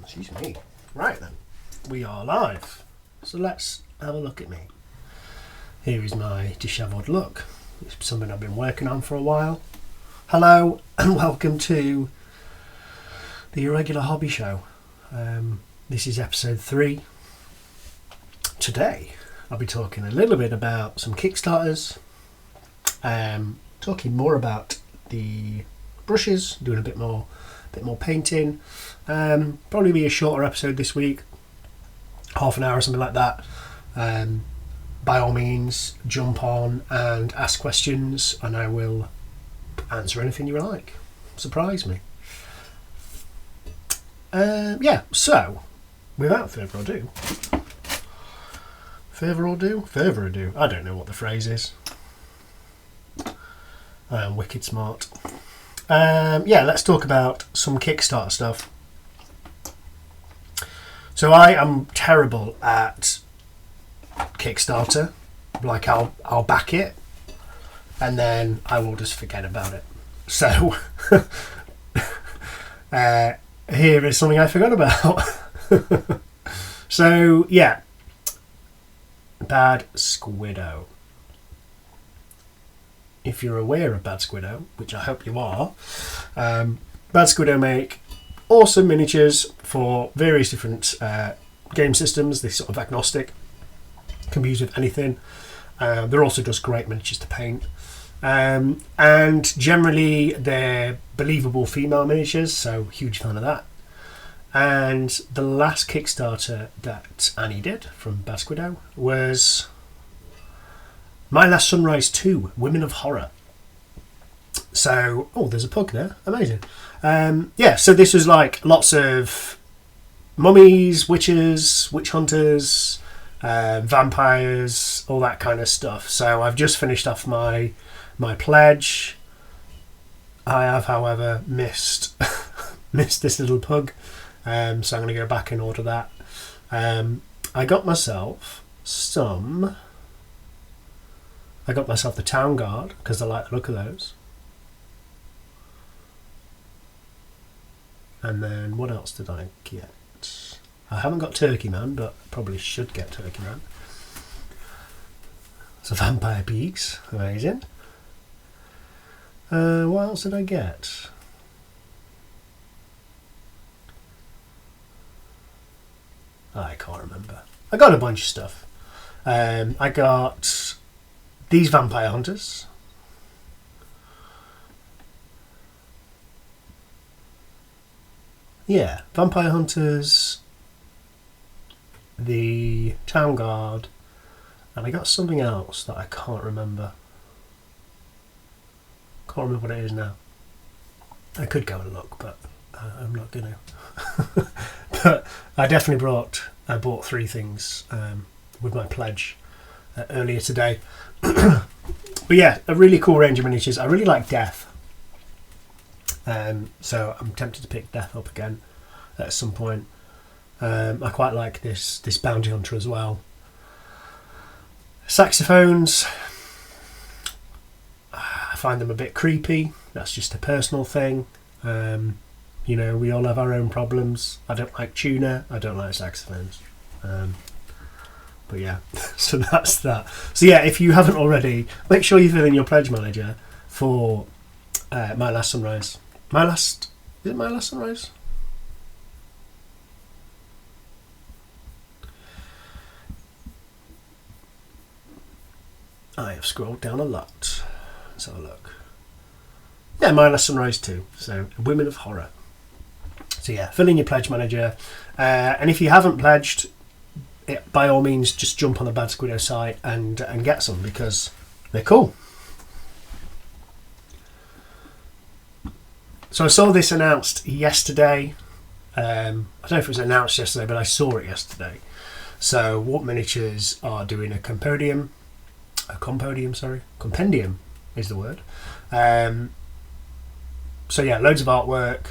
Excuse me. Right then, we are live. So let's have a look at me. Here is my dishevelled look. It's something I've been working on for a while. Hello and welcome to the Irregular Hobby Show. This is episode 3. Today I'll be talking a little bit about some Kickstarters, talking more about the brushes, doing a bit more painting. Probably be a shorter episode this week, half an hour or something like that. By all means, jump on and ask questions and I will answer anything you like. Surprise me. So without further ado, I don't know what the phrase is. I am wicked smart. Let's talk about some Kickstarter stuff. So I am terrible at Kickstarter. Like I'll back it and then I will just forget about it. So here is something I forgot about. So yeah, Bad Squiddo. If you're aware of Bad Squiddo, which I hope you are, Bad Squiddo make awesome miniatures for various different game systems. They're sort of agnostic, can be used with anything. They're also just great miniatures to paint. And generally they're believable female miniatures, so huge fan of that. And the last Kickstarter that Annie did from Bad Squiddo was My Last Sunrise 2, Women of Horror. So, there's a pug there. Amazing. So this was like lots of mummies, witches, witch hunters, vampires, all that kind of stuff. So I've just finished off my pledge. I have, however, missed this little pug. So I'm going to go back and order that. I got myself the Town Guard because I like the look of those. And then what else did I get? I haven't got Turkey Man, but probably should get Turkey Man. So Vampire Peaks, amazing. What else did I get? I can't remember. I got a bunch of stuff. I got these Vampire Hunters. Yeah, Vampire Hunters, the Town Guard, and I got something else that I can't remember. Can't remember what it is now. I could go and look, but I'm not going to. But I definitely bought 3 things with my pledge earlier today. But yeah, a really cool range of miniatures. I really like Death. So I'm tempted to pick Death up again at some point. I quite like this Bounty Hunter as well. Saxophones, I find them a bit creepy, That's just a personal thing. You know, we all have our own problems. I don't like tuner. I don't like saxophones. But yeah, so that's that. So yeah, if you haven't already, make sure you fill in your pledge manager for My Last Sunrise. Is it My Last Sunrise? I have scrolled down a lot. Let's have a look. Yeah, My Last Sunrise 2. So, Women of Horror. So yeah, fill in your pledge manager. And if you haven't pledged, by all means, just jump on the Bad Squiddo site and get some, because they're cool. So I saw this announced yesterday. I don't know if it was announced yesterday, but I saw it yesterday. So Warp Miniatures are doing a compendium is the word. So yeah, loads of artwork.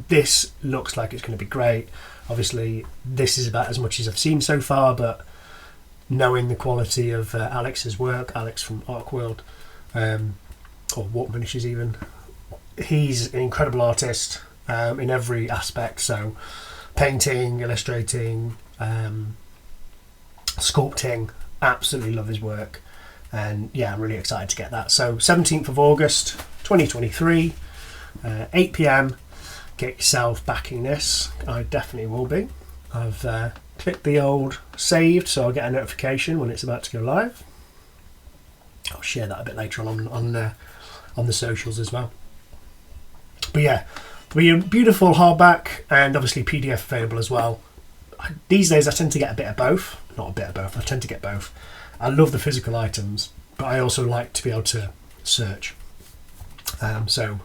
This looks like it's going to be great. Obviously, this is about as much as I've seen so far, but knowing the quality of Alex's work, Alex from Arcworlde, or Warp Miniatures even, he's an incredible artist in every aspect. So painting, illustrating, sculpting, absolutely love his work. And yeah, I'm really excited to get that. So 17th of August 2023, 8 PM. Get yourself backing this. I definitely will be. I've clicked the old saved, so I'll get a notification when it's about to go live. I'll share that a bit later on the socials as well. But yeah, there'll be a beautiful hardback and obviously PDF available as well. These days I tend to get a bit of both. Not a bit of both, I tend to get both. I love the physical items, but I also like to be able to search. So,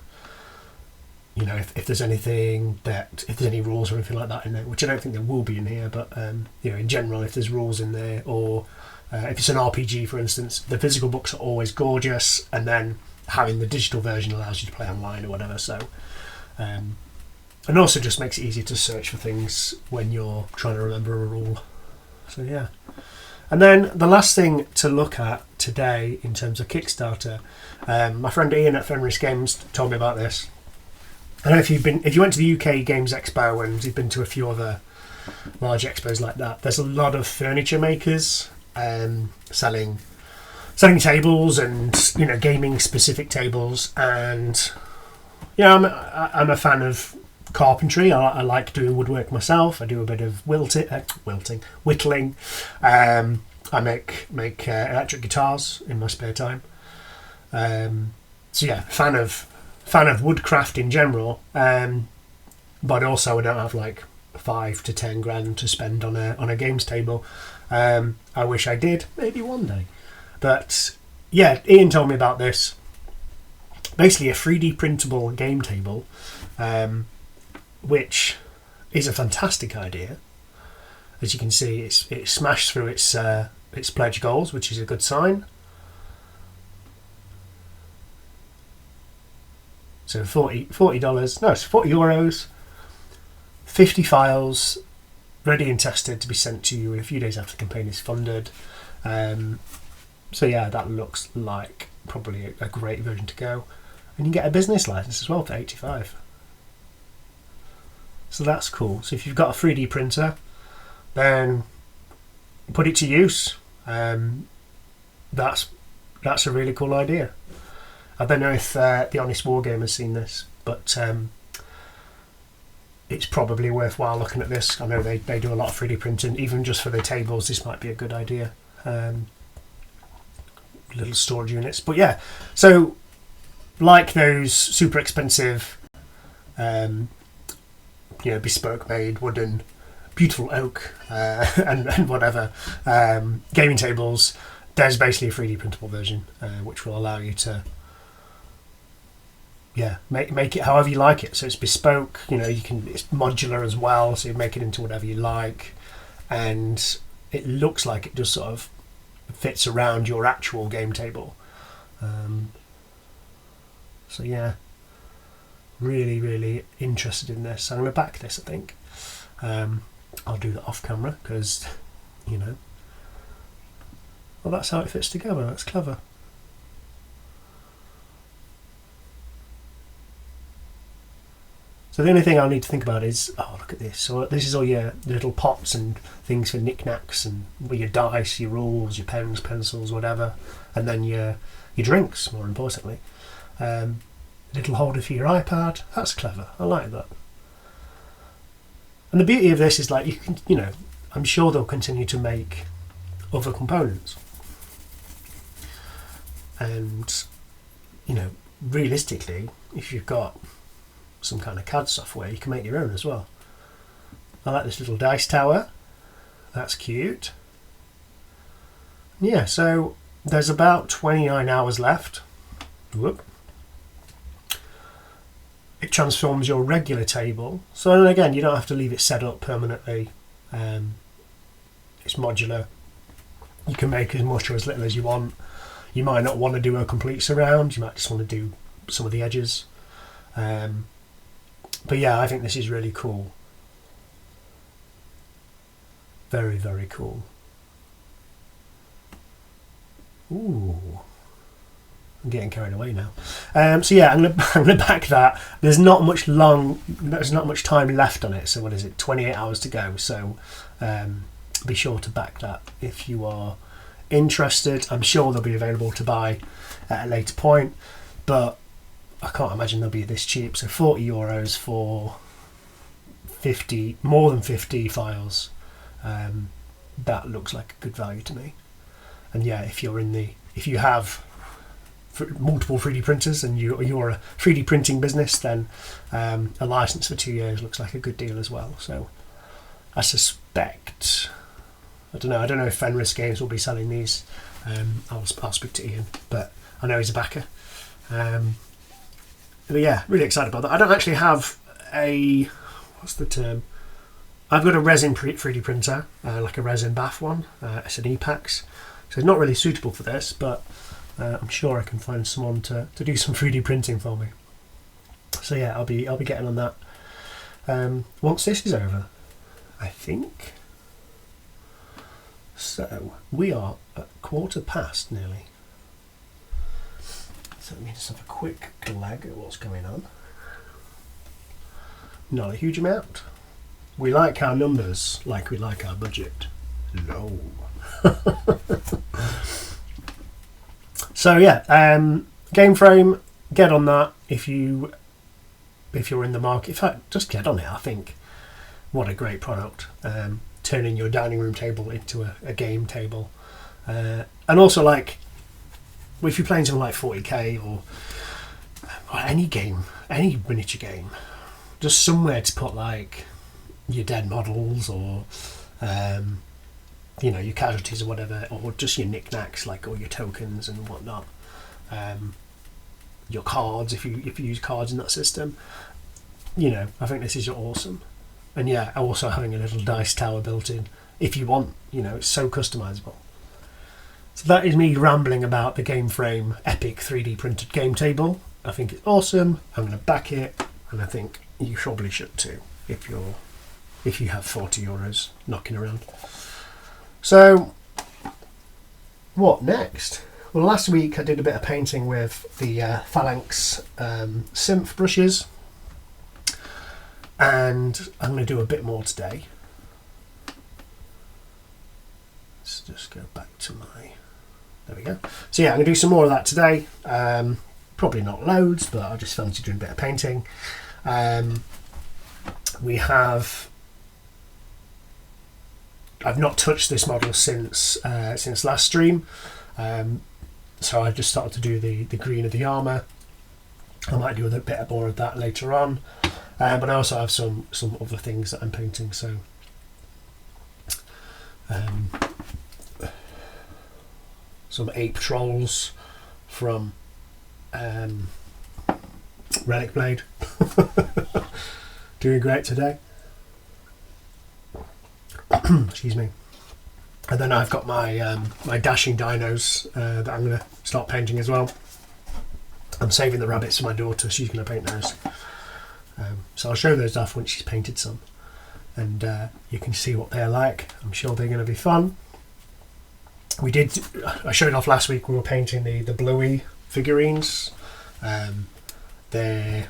you know, if there's anything if there's any rules or anything like that in there, which I don't think there will be in here, but you know, in general, if there's rules in there, or if it's an RPG, for instance, the physical books are always gorgeous, and then having the digital version allows you to play online or whatever. So, and also just makes it easier to search for things when you're trying to remember a rule. So yeah. And then the last thing to look at today in terms of Kickstarter, my friend Ian at Fenris Games told me about this. I don't know if you went to the UK Games Expo, and you've been to a few other large expos like that, there's a lot of furniture makers selling tables and, you know, gaming specific tables. And yeah, I'm a fan of carpentry. I like doing woodwork myself. I do a bit of whittling. I make electric guitars in my spare time. So yeah, fan of woodcraft in general. But also I don't have like 5 to 10 grand to spend on a games table. I wish I did, maybe one day. But yeah, Ian told me about this. Basically a 3D printable game table, which is a fantastic idea. As you can see, it smashed through its pledge goals, which is a good sign. So $40, no, it's €40, 50 files, ready and tested to be sent to you in a few days after the campaign is funded. So yeah, that looks like probably a great version to go. And you can get a business license as well for $85. So that's cool. So if you've got a 3D printer, then put it to use. That's a really cool idea. I don't know if the Honest Wargamer has seen this, but it's probably worthwhile looking at this. I know they do a lot of 3D printing, even just for their tables. This might be a good idea. Little storage units, but yeah. So, like those super expensive, bespoke made wooden, beautiful oak and whatever gaming tables, there's basically a 3D printable version, which will allow you to make it however you like it. So it's bespoke, it's modular as well, so you make it into whatever you like, and it looks like it just sort of fits around your actual game table. So yeah, really, really interested in this. I'm going to back this, I think. I'll do that off camera because, well, that's how it fits together. That's clever. So the only thing I'll need to think about is, oh, look at this. So this is all your little pots and things for knickknacks and your dice, your rules, your pens, pencils, whatever. And then your drinks, more importantly. Little holder for your iPad. That's clever. I like that. And the beauty of this is, like, you can, you know, I'm sure they'll continue to make other components. And, you know, realistically, if you've got some kind of CAD software, you can make your own as well. I like this little dice tower. That's cute. Yeah, so there's about 29 hours left. Whoop. It transforms your regular table. So then again, you don't have to leave it set up permanently. It's modular. You can make as much or as little as you want. You might not want to do a complete surround. You might just want to do some of the edges. But yeah, I think this is really cool. Very, very cool. Ooh. I'm getting carried away now. So yeah, I'm gonna back that. There's not much time left on it. So what is it? 28 hours to go. So be sure to back that if you are interested. I'm sure they'll be available to buy at a later point, but I can't imagine they'll be this cheap. So €40 for more than 50 files. That looks like a good value to me. And yeah, if you have multiple 3D printers and you're a 3D printing business, then a license for 2 years looks like a good deal as well. So I suspect, I don't know if Fenris Games will be selling these. I'll speak to Ian, but I know he's a backer. But yeah, really excited about that. I don't actually have what's the term? I've got a resin 3D printer, like a resin bath one. It's an EPAX, so it's not really suitable for this, but I'm sure I can find someone to do some 3D printing for me. So yeah, I'll be getting on that once this is over, I think. So we are at 1:15 nearly. So let me just have a quick glag at what's going on. Not a huge amount. We like our numbers like we like our budget. Low. So yeah, Gameframe, get on that if you're in the market. In fact, just get on it. I think what a great product. Turning your dining room table into a game table, and also, like, if you're playing something like 40k or any game, any miniature game, just somewhere to put like your dead models or your casualties or whatever, or just your knickknacks, like all your tokens and whatnot, your cards if you use cards in that system. I think this is awesome. And yeah, also having a little dice tower built in if you want. It's so customizable. So that is me rambling about the Gameframe Epic 3D printed game table. I think it's awesome. I'm going to back it, and I think you probably should too if you have €40 knocking around. So what next? Well, last week I did a bit of painting with the Phalanx Synth Brushes, and I'm going to do a bit more today. Let's just go back to there we go. So yeah, I'm going to do some more of that today. Probably not loads, but I just fancy doing a bit of painting. I've not touched this model since last stream, so I just started to do the green of the armour. I might do a bit more of that later on, but I also have some other things that I'm painting. So some ape trolls from Relic Blade. Doing great today. Excuse me. And then I've got my my dashing dinos that I'm going to start painting as well. I'm saving the rabbits for my daughter. She's going to paint those. So I'll show those off once she's painted some, and you can see what they're like. I'm sure they're going to be fun. I showed off last week. We were painting the Bluey figurines. They're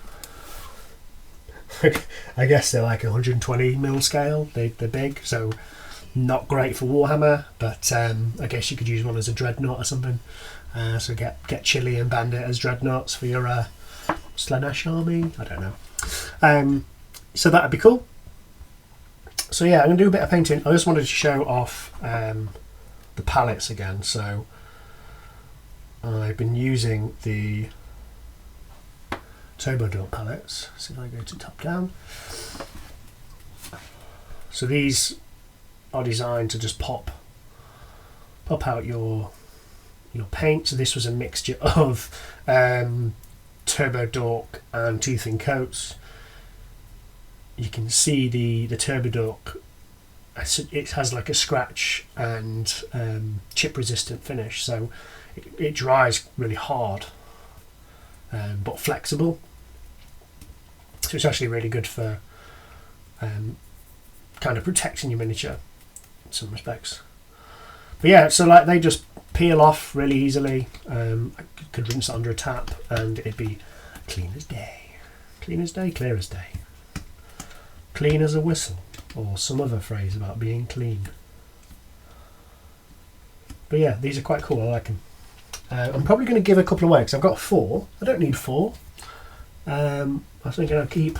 I guess they're like 120mm scale. They're big, so not great for Warhammer, but I guess you could use one as a dreadnought or something. So get Chili and Bandit as dreadnoughts for your Slaanesh army. I don't know. So that'd be cool. So yeah, I'm going to do a bit of painting. I just wanted to show off the palettes again. So I've been using the Turbo Dork palettes. See if I go to top down. So these are designed to just pop out your paint. So this was a mixture of Turbo Dork and Too Thin Coats. You can see the Turbo Dork, it has like a scratch and chip resistant finish, so it dries really hard but flexible, so it's actually really good for kind of protecting your miniature in some respects. But yeah, so like they just peel off really easily. I could rinse it under a tap and it'd be clean as day, clear as day, clean as a whistle, or some other phrase about being clean. But yeah, these are quite cool. I like them. I'm probably going to give a couple away because I've got 4. I don't need 4. I think I'll keep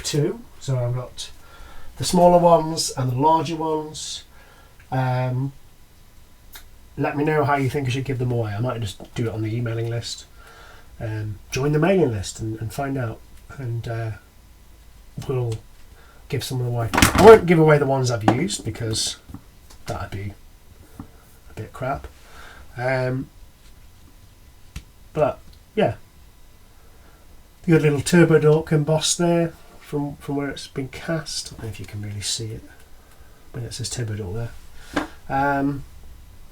2. So I've got the smaller ones and the larger ones. Let me know how you think I should give them away. I might just do it on the emailing list. Join the mailing list and find out, and we'll give some of them away. I won't give away the ones I've used because that'd be a bit crap. But yeah, the good little Turbo Dork embossed there from where it's been cast. I don't know if you can really see it, but it says Turbo Dork there.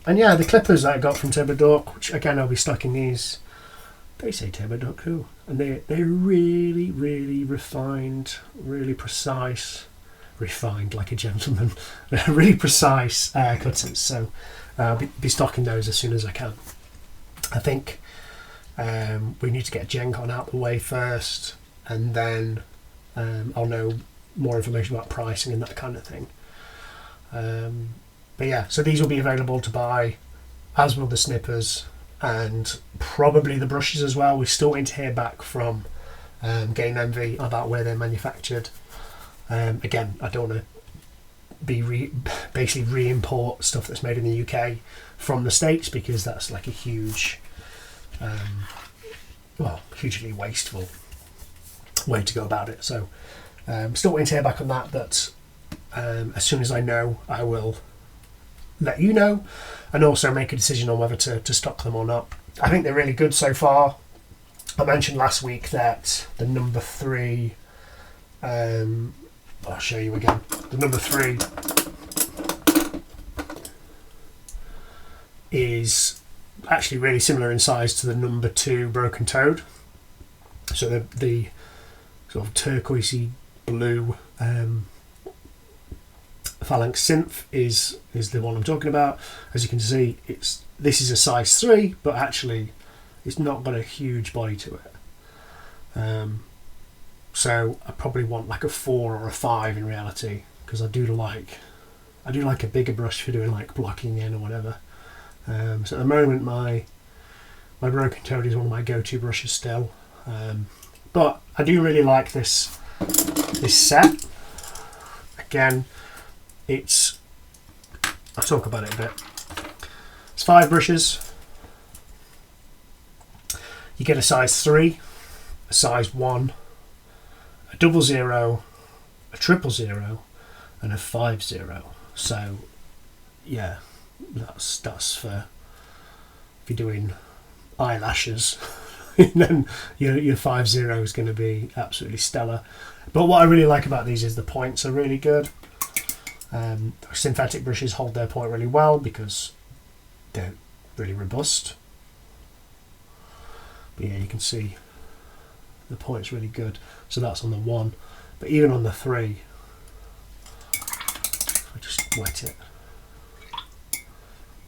And yeah, the clippers that I got from Turbo Dork, which again I'll be stocking these. They say Turbo Dork too, and they're really, really refined, really precise, refined like a gentleman. They're really precise cutters. So I'll be stocking those as soon as I can. I think we need to get Gen Con out of the way first, and then I'll know more information about pricing and that kind of thing. But yeah, so these will be available to buy, as will the snippers, and probably the brushes as well. We're still waiting to hear back from Game Envy about where they're manufactured. Again, I don't want to basically re-import stuff that's made in the UK from the States, because that's like a huge, hugely wasteful way to go about it. So still waiting to hear back on that, but as soon as I know, I will let you know, and also make a decision on whether to stock them or not. I think they're really good so far. I mentioned last week that the number 3, I'll show you again. The number 3 is actually really similar in size to the number 2 Broken Toad. So the sort of turquoisey blue Phalanx Synth is the one I'm talking about. As you can see, this is a size 3, but actually it's not got a huge body to it. So I probably want like a 4 or a 5 in reality, because I do like a bigger brush for doing like blocking in or whatever. So at the moment my Broken Toad is one of my go-to brushes still. But I do really like this set. Again, I'll talk about it a bit. It's 5 brushes. You get a size 3, a size 1, a 00, a 000, and a 50. So yeah, that's for if you're doing eyelashes. Then your 50 is going to be absolutely stellar. But what I really like about these is the points are really good. Synthetic brushes hold their point really well because they're really robust. But yeah, you can see the point's really good. So that's on the 1. But even on the 3, I just wet it.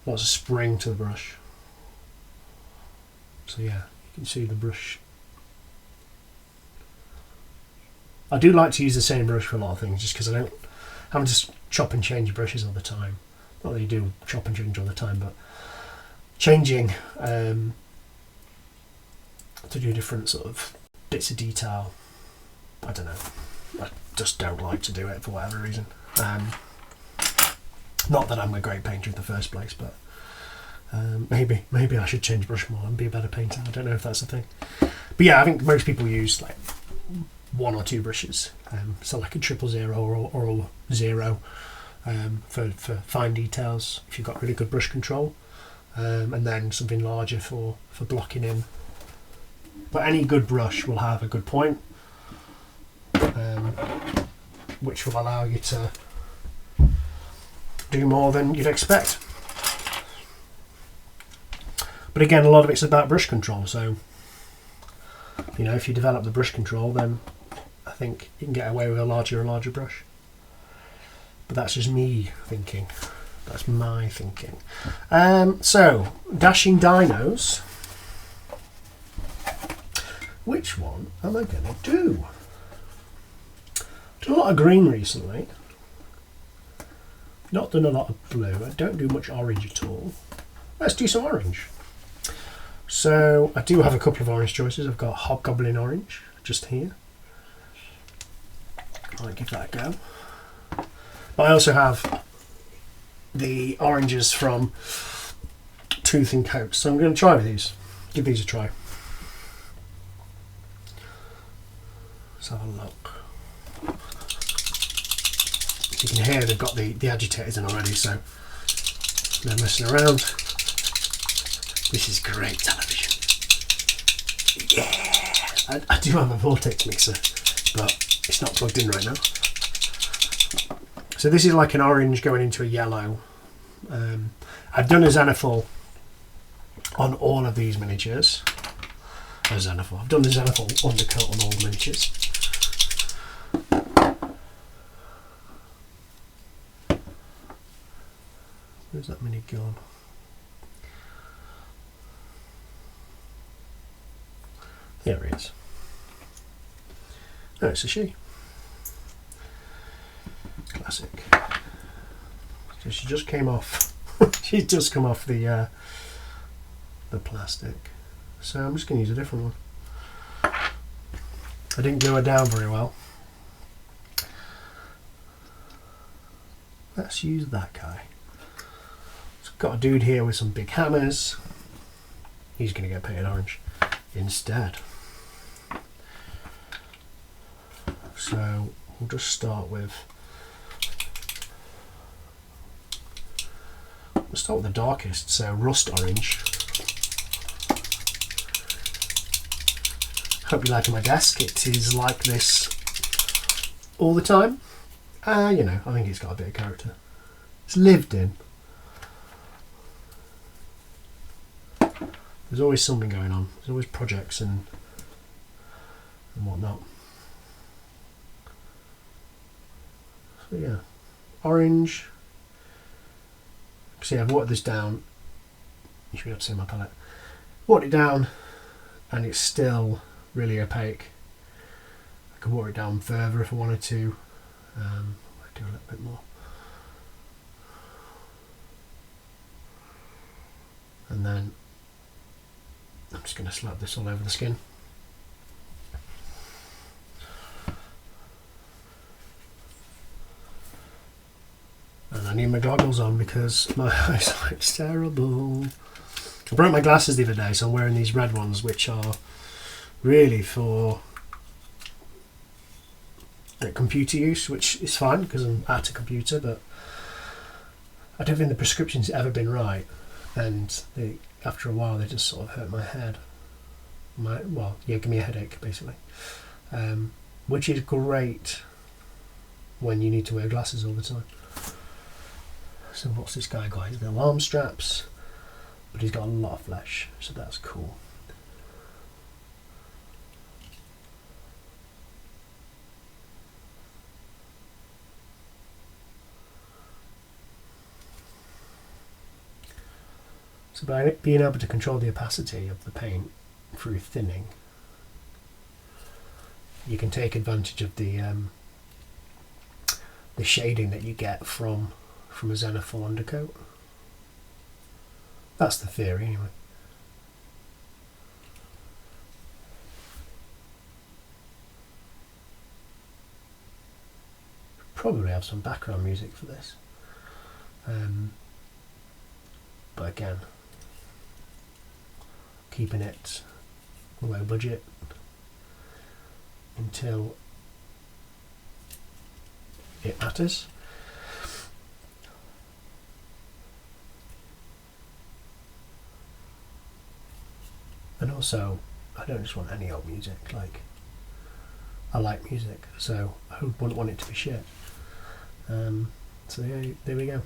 Lots of spring to the brush. So yeah, you can see the brush I do like to use the same brush for a lot of things, just because I don't just chop and change brushes all the time. Not that you do chop and change all the time, but changing to do different sort of bits of detail. I don't know. I just don't like to do it for whatever reason. Not that I'm a great painter in the first place, but maybe I should change brush more and be a better painter. I don't know if that's the thing. But yeah, I think most people use like 1 or 2 brushes. So like a 000 or 0 for fine details if you've got really good brush control, and then something larger for blocking in. But any good brush will have a good point, which will allow you to do more than you'd expect. But again, a lot of it's about brush control, so you know, if you develop the brush control, then I think you can get away with a larger and larger brush. But that's just me thinking. That's my thinking. So, Dashing Dinos. Which one am I going to do? Done a lot of green recently. Not done a lot of blue. I don't do much orange at all. Let's do some orange. So I do have a couple of orange choices. I've got Hobgoblin Orange just here. I'll give that a go. But I also have the oranges from Tooth and Coat. So I'm going to try with these. Give these a try. Let's have a look. As you can hear, they've got the agitators in already, so no messing around. This is great television. Yeah! I do have a vortex mixer, but it's not plugged in right now. So this is like an orange going into a yellow. I've done a Zenithal on all of these miniatures. I've done the Zenithal undercoat on all the miniatures. Where's that mini gone? There it is. Oh, it's a she. Classic. So she just came off. She's just come off the plastic. So I'm just going to use a different one. I didn't glue her down very well. Let's use that guy. So got a dude here with some big hammers. He's going to get painted orange instead. So we'll just start with the darkest, so rust orange. Hope you like my desk. It is like this all the time. You know, I think it's got a bit of character. It's lived in. There's always something going on. There's always projects and whatnot. So yeah, orange. See, I've watered this down. You should be able to see my palette. Watered it down, and it's still really opaque. I could water it down further if I wanted to. I'll do a little bit more. And then I'm just going to slap this all over the skin. And I need my goggles on because my eyesight's terrible. I broke my glasses the other day, so I'm wearing these red ones, which are really for computer use, which is fine because I'm at a computer, but I don't think the prescription's ever been right, and after a while they just sort of hurt my head. Give me a headache basically, which is great when you need to wear glasses all the time. So what's this guy got? He's got alarm straps, but he's got a lot of flesh, so that's cool. So by being able to control the opacity of the paint through thinning, you can take advantage of the shading that you get from a Zenithal undercoat. That's the theory anyway. Probably have some background music for this, but again, keeping it low budget until it matters. And also, I don't just want any old music, like, I like music, so I wouldn't want it to be shit. So yeah, there we go.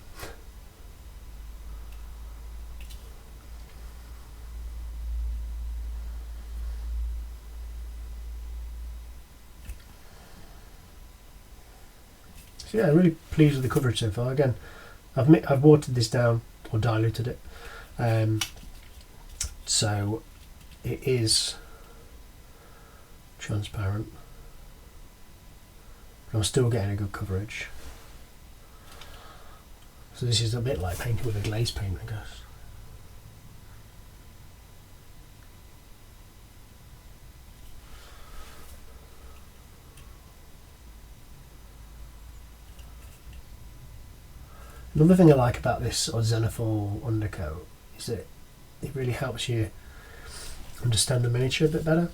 So yeah, I'm really pleased with the coverage so far. Again, I've watered this down or diluted it, so it is transparent, but I'm still getting a good coverage. So this is a bit like painting with a glaze paint, I guess. Another thing I like about this Zenithal undercoat is that it really helps you understand the miniature a bit better.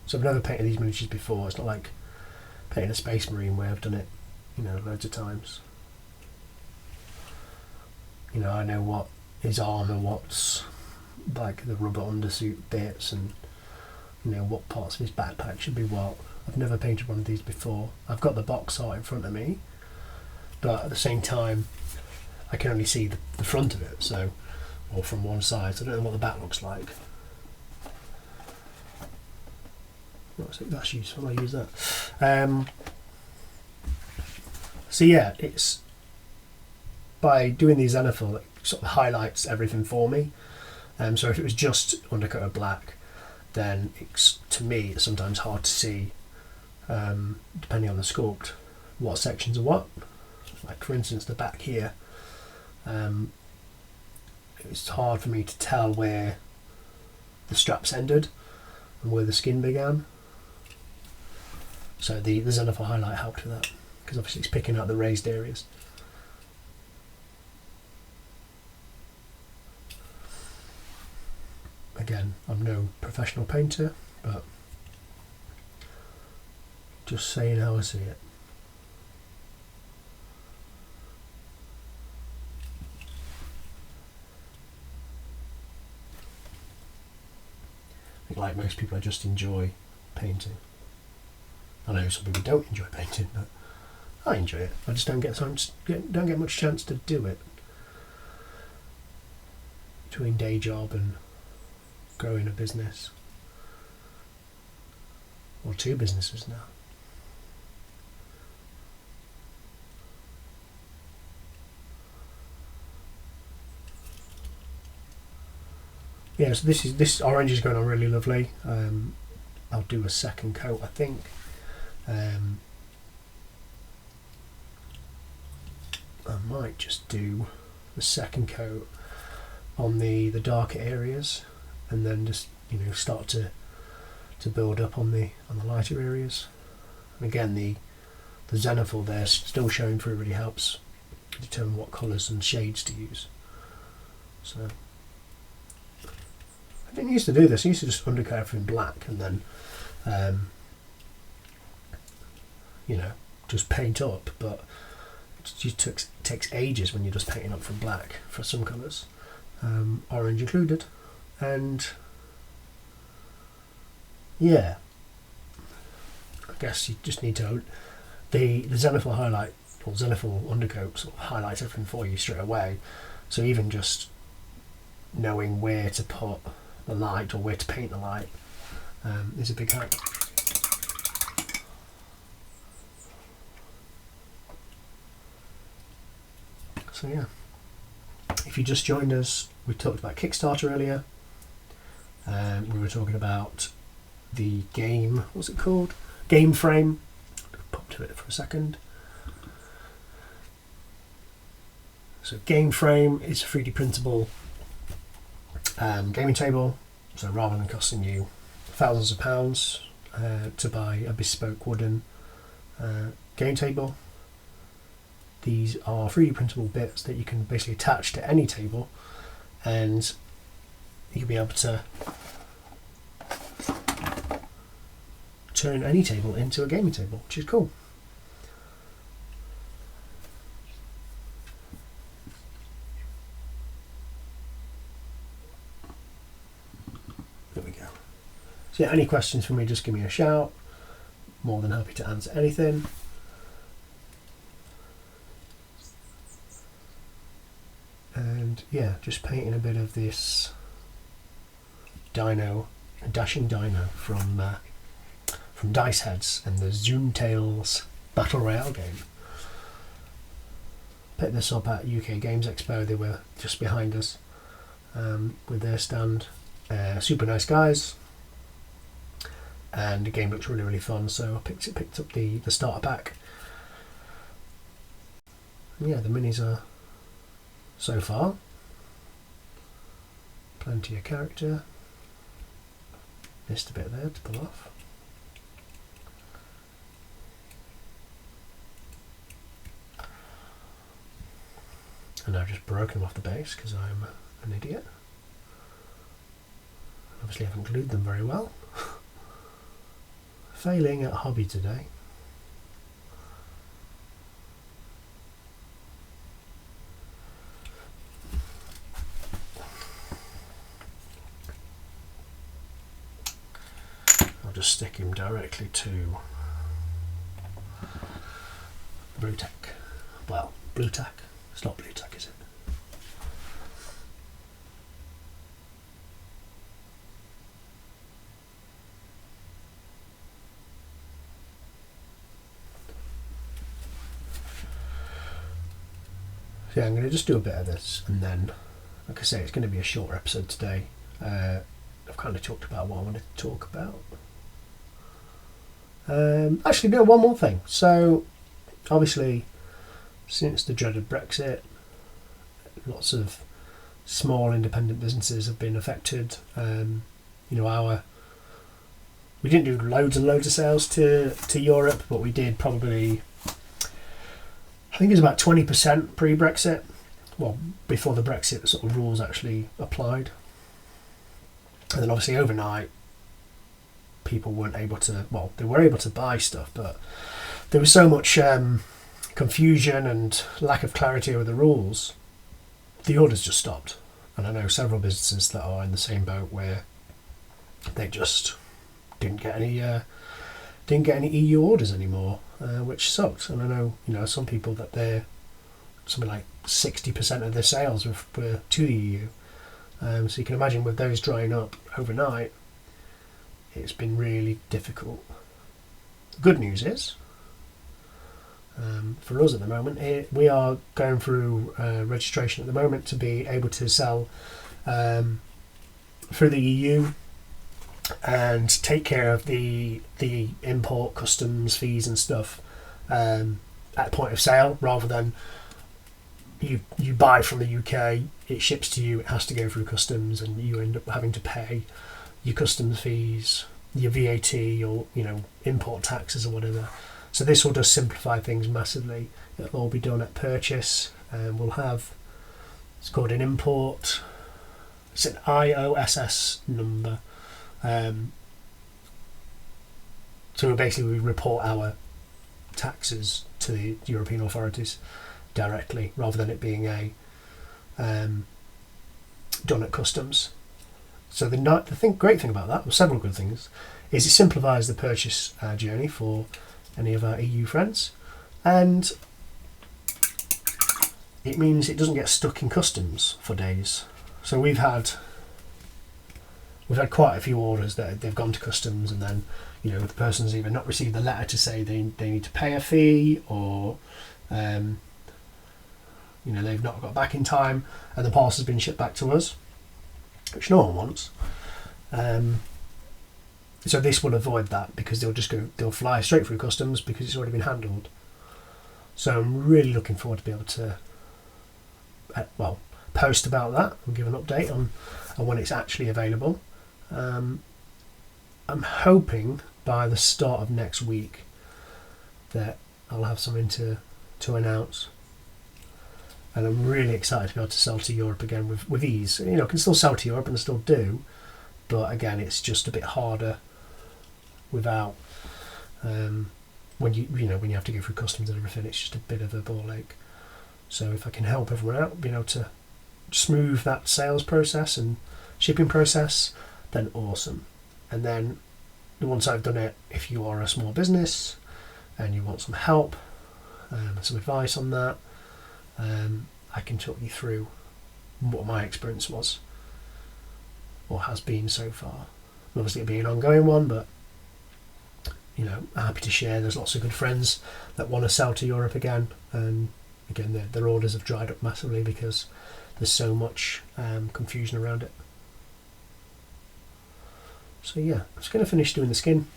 So I've never painted these miniatures before. It's not like painting a Space Marine where I've done it, you know, loads of times. You know, I know what his armour, what's like the rubber undersuit bits, and you know what parts of his backpack should be what. I've never painted one of these before. I've got the box art in front of me, but at the same time I can only see the front of it, so, or from one side, so I don't know what the back looks like. That's useful, I use that. So yeah, it's by doing these Zenithal, it sort of highlights everything for me. So if it was just undercoat of black, then it's, to me, it's sometimes hard to see, depending on the sculpt, what sections are what. Like for instance, the back here, it's hard for me to tell where the straps ended and where the skin began. So the Zenithal highlight helped with that, because obviously it's picking out the raised areas. Again, I'm no professional painter, but just saying how I see it. I think like most people, I just enjoy painting. I know some people don't enjoy painting, but I enjoy it. I just don't get much chance to do it between day job and growing a business, or 2 businesses now. Yeah, so this orange is going on really lovely. I'll do a second coat, I think. I might just do the second coat on the darker areas, and then just, you know, start to build up on the lighter areas. And again, the Zenithal there still showing through really helps determine what colours and shades to use. So I didn't used to do this. I used to just undercoat everything black and then you know, just paint up, but it just takes ages when you're just painting up from black for some colours, orange included. And yeah, I guess you just need to, the Zenithal highlight, or Zenithal undercoat, sort of highlights everything for you straight away. So even just knowing where to put the light or where to paint the light is a big help. So yeah, if you just joined us, we talked about Kickstarter earlier. We were talking about the game, what's it called? Gameframe. Pop to it for a second. So Gameframe is a 3D printable gaming table. So rather than costing you thousands of pounds to buy a bespoke wooden game table, these are 3D printable bits that you can basically attach to any table, and you'll be able to turn any table into a gaming table, which is cool. There we go. So yeah, any questions for me, just give me a shout. More than happy to answer anything. And yeah, just painting a bit of this dino, a dashing dino from Dice Heads and the Zoontails Battle Royale game. Picked this up at UK Games Expo. They were just behind us with their stand. Super nice guys, and the game looks really, really fun. So I picked up the starter pack. And yeah, the minis are, so far, plenty of character. Missed a bit there to pull off. And I've just broken them off the base because I'm an idiot. Obviously haven't glued them very well. Failing at hobby today. I'll just stick him directly to blue tack. Well, blue tack. It's not blue tack, is it? So yeah, I'm going to just do a bit of this, and then, like I say, it's going to be a shorter episode today. I've kind of talked about what I wanted to talk about. Actually, no, one more thing. So, obviously, since the dreaded Brexit, lots of small independent businesses have been affected. You know, we didn't do loads and loads of sales to Europe, but we did probably, I think it was about 20% pre-Brexit. Well, before the Brexit sort of rules actually applied. And then obviously overnight, people weren't able to, well, they were able to buy stuff, but there was so much confusion and lack of clarity over the rules, the orders just stopped. And I know several businesses that are in the same boat where they just didn't get any EU orders anymore, which sucked. And I know, you know, some people that they're something like 60% of their sales were to the EU. So you can imagine with those drying up overnight, it's been really difficult. The good news is, for us at the moment, we are going through registration at the moment to be able to sell through the EU and take care of the import customs fees and stuff at point of sale, rather than you buy from the UK, it ships to you, it has to go through customs, and you end up having to pay your customs fees, your VAT, or import taxes or whatever. So this will just simplify things massively. It'll all be done at purchase, and we'll have, it's called an import, it's an IOSS number. So basically we report our taxes to the European authorities directly, rather than it being done at customs. So the great thing about that, or several good things, is it simplifies the purchase journey for any of our EU friends, and it means it doesn't get stuck in customs for days. So we've had quite a few orders that they've gone to customs, and then the person's either not received the letter to say they need to pay a fee, or they've not got back in time, and the parcel's been shipped back to us, which no one wants. So this will avoid that, because they'll fly straight through customs because it's already been handled. So I'm really looking forward to be able to post about that and give an update on when it's actually available. I'm hoping by the start of next week that I'll have something to announce, and I'm really excited to be able to sell to Europe again with ease. I can still sell to Europe, and I still do, but again, it's just a bit harder without when you have to go through customs and everything. It's just a bit of a ball ache. So if I can help everyone out, being able to smooth that sales process and shipping process, then awesome. And then once I've done it, if you are a small business and you want some help, some advice on that, I can talk you through what my experience was or has been so far. Obviously it'll be an ongoing one, but I'm happy to share. There's lots of good friends that want to sell to Europe again, and again their orders have dried up massively because there's so much confusion around it. So yeah, I'm just going to finish doing the skin.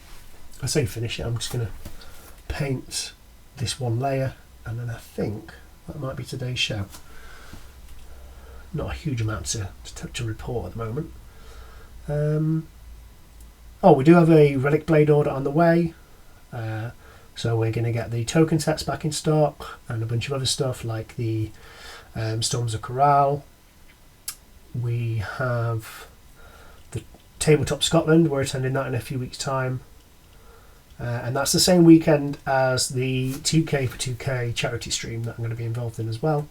I say finish it, I'm just going to paint this one layer, and then I think that might be today's show. Not a huge amount to report at the moment. We do have a Relic Blade order on the way, so we're going to get the token sets back in stock and a bunch of other stuff like the Storms of Corral. We have the Tabletop Scotland, we're attending that in a few weeks' time, and that's the same weekend as the 2K for 2K charity stream that I'm going to be involved in as well.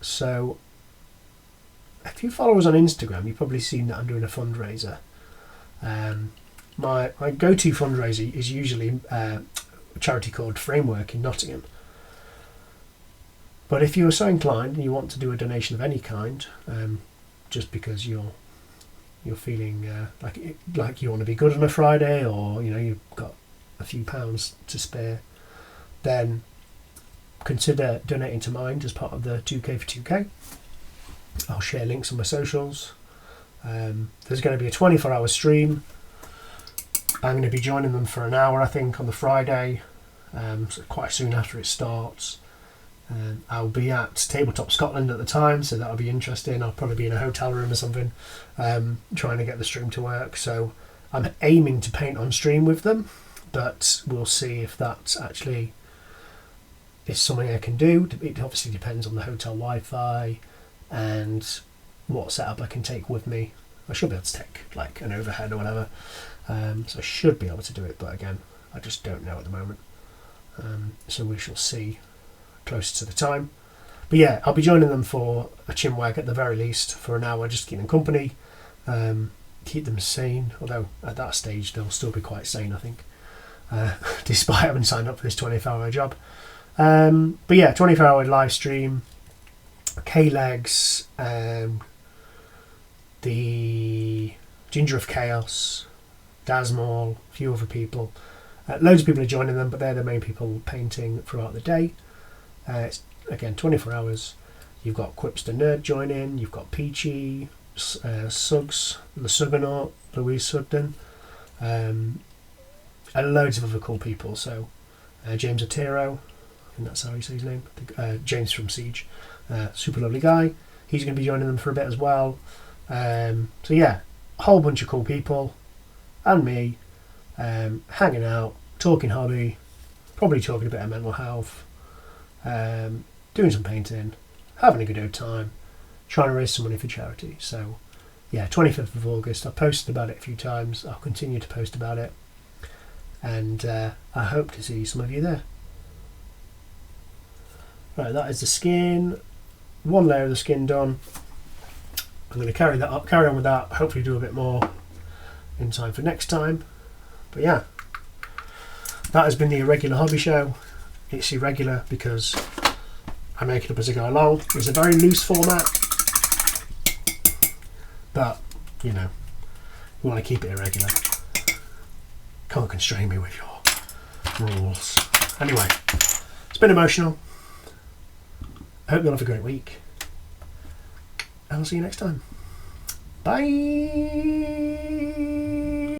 So if you follow us on Instagram, you've probably seen that I'm doing a fundraiser. My go-to fundraiser is usually a charity called Framework in Nottingham. But if you are so inclined and you want to do a donation of any kind, just because you're feeling like you want to be good on a Friday, or you've got a few pounds to spare, then consider donating to mine as part of the 2K for 2K. I'll share links on my socials. There's going to be a 24-hour stream. I'm going to be joining them for an hour, I think, on the Friday, so quite soon after it starts. I'll be at Tabletop Scotland at the time, so that'll be interesting. I'll probably be in a hotel room or something, trying to get the stream to work. So I'm aiming to paint on stream with them, but we'll see if that actually is something I can do. It obviously depends on the hotel Wi-Fi and what setup I can take with me. I should be able to take like an overhead or whatever, so I should be able to do it, but again, I just don't know at the moment. So we shall see closer to the time. But yeah, I'll be joining them for a chinwag at the very least for an hour, just to keep them company, keep them sane, although at that stage they'll still be quite sane, I think, despite having signed up for this 24-hour job. But yeah, 24-hour live stream, K-Legs, the Ginger of Chaos, Dasmall, a few other people. Loads of people are joining them, but they're the main people painting throughout the day. It's again 24 hours. You've got Quips the Nerd joining, you've got Peachy, Suggs, the Suggernaut, Louise Sugden, and loads of other cool people. So James Otero, I think that's how you say his name, James from Siege, super lovely guy. He's going to be joining them for a bit as well. So yeah, a whole bunch of cool people, and me, hanging out, talking hobby, probably talking a bit of mental health, doing some painting, having a good old time, trying to raise some money for charity. So yeah, 25th of August, I've posted about it a few times, I'll continue to post about it, and I hope to see some of you there. Right, that is the skin, one layer of the skin done. I'm going to carry on with that, hopefully do a bit more in time for next time. But yeah, that has been the Irregular Hobby Show. It's irregular because I make it up as I go along. It's a very loose format, but you know, you want to keep it irregular. Can't constrain me with your rules. Anyway, it's been emotional. I hope you'll have a great week, and I'll see you next time. Bye.